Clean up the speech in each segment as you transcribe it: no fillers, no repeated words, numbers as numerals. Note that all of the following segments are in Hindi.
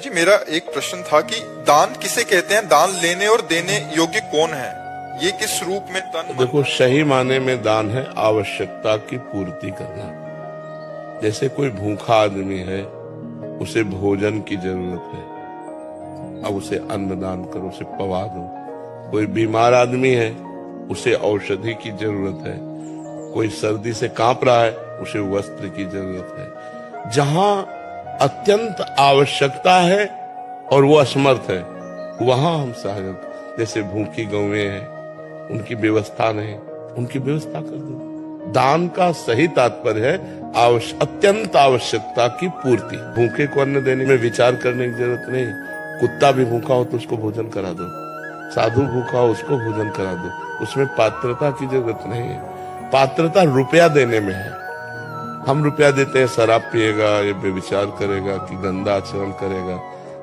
जी मेरा एक प्रश्न था कि दान किसे कहते हैं, दान लेने और देने योग्य कौन है, ये किस रूप में तन मन? देखो, सही माने में दान है आवश्यकता की पूर्ति करना। जैसे कोई भूखा आदमी है, उसे भोजन की जरूरत है, अब उसे अन्न दान करो, उसे पवा दो। कोई बीमार आदमी है, उसे औषधि की जरूरत है। कोई सर्दी से कांप रहा है, उसे वस्त्र की जरूरत है। जहां अत्यंत आवश्यकता है और वो असमर्थ है, वहां हम सहायक। जैसे भूखी गौएं हैं, उनकी व्यवस्था नहीं, उनकी व्यवस्था कर दो। दान का सही तात्पर्य है अत्यंत आवश्यकता की पूर्ति। भूखे को अन्न देने में विचार करने की जरूरत नहीं। कुत्ता भी भूखा हो तो उसको भोजन करा दो, साधु भूखा हो उसको भोजन करा दो। उसमें पात्रता की जरूरत नहीं है। पात्रता रुपया देने में है। हम रुपया देते हैं, शराब पिएगा, ये बेविचार करेगा कि गंदा आचरण करेगा।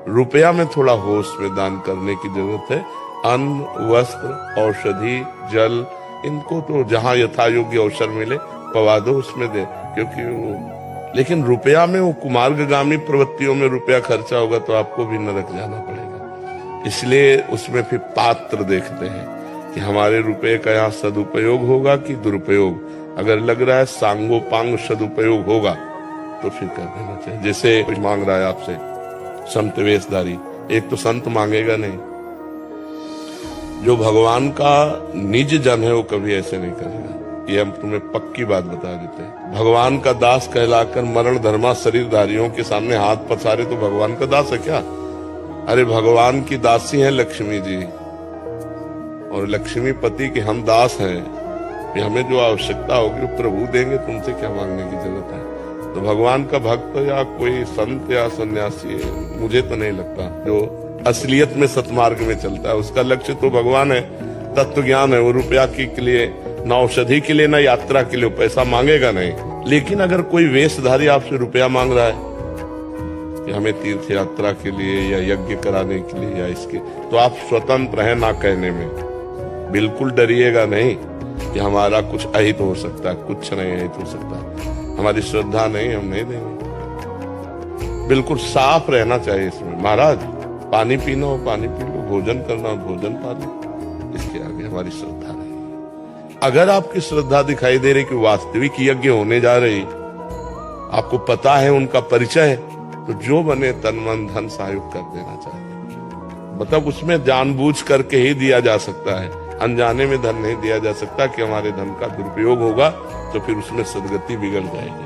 रुपया में थोड़ा होश में दान करने की जरूरत है। अन्न, वस्त्र, औषधि, जल, इनको तो जहां यथा योग्य अवसर मिले पवा दो, उसमें दे। क्योंकि लेकिन रुपया में वो कुमार्गामी प्रवृत्तियों में रुपया खर्चा होगा तो आपको भी नरक जाना पड़ेगा। इसलिए उसमें फिर पात्र देखते हैं कि हमारे रुपये का यहाँ सदुपयोग होगा कि दुरुपयोग। अगर लग रहा है सांगोपांग सदुपयोग होगा तो फिर कर देना चाहिए। जैसे कुछ मांग रहा है आपसे संत वेशधारी, एक तो संत मांगेगा नहीं। जो भगवान का निज जन है वो कभी ऐसे नहीं करेगा। ये हम तुम्हें पक्की बात बता देते हैं। भगवान का दास कहलाकर मरण धर्मा शरीरधारियों के सामने हाथ पसारे तो भगवान का दास है क्या? अरे भगवान की दासी है लक्ष्मी जी, और लक्ष्मी पति के हम दास हैं। कि हमें जो आवश्यकता होगी वो प्रभु देंगे, तुमसे क्या मांगने की जरूरत है। तो भगवान का भक्त या कोई संत या सन्यासी, मुझे तो नहीं लगता जो असलियत में सतमार्ग में चलता है, उसका लक्ष्य तो भगवान है, तत्व ज्ञान है। वो रुपया के लिए, न औषधि के लिए, न यात्रा के लिए पैसा मांगेगा नहीं। लेकिन अगर कोई वेशधारी आपसे रुपया मांग रहा है कि हमें तीर्थ यात्रा के लिए या यज्ञ कराने के लिए या इसके, तो आप स्वतंत्र हैं ना कहने में। बिल्कुल डरिएगा नहीं कि हमारा कुछ अहित हो सकता है, कुछ नहीं अहित हो सकता। हमारी श्रद्धा नहीं, हम नहीं देंगे। बिल्कुल साफ रहना चाहिए इसमें। महाराज पानी पीना हो पानी पी लो, भोजन करना हो भोजन पा लो, इसके आगे हमारी श्रद्धा नहीं। अगर आपकी श्रद्धा दिखाई दे रही कि वास्तविक यज्ञ होने जा रही, आपको पता है उनका परिचय, तो जो बने तन मन धन सहयोग कर देना चाहिए। मतलब उसमें जानबूझ करके ही दिया जा सकता है, अनजाने में धन नहीं दिया जा सकता कि हमारे धन का दुरुपयोग होगा तो फिर उसमें सदगति बिगड़ जाएगी।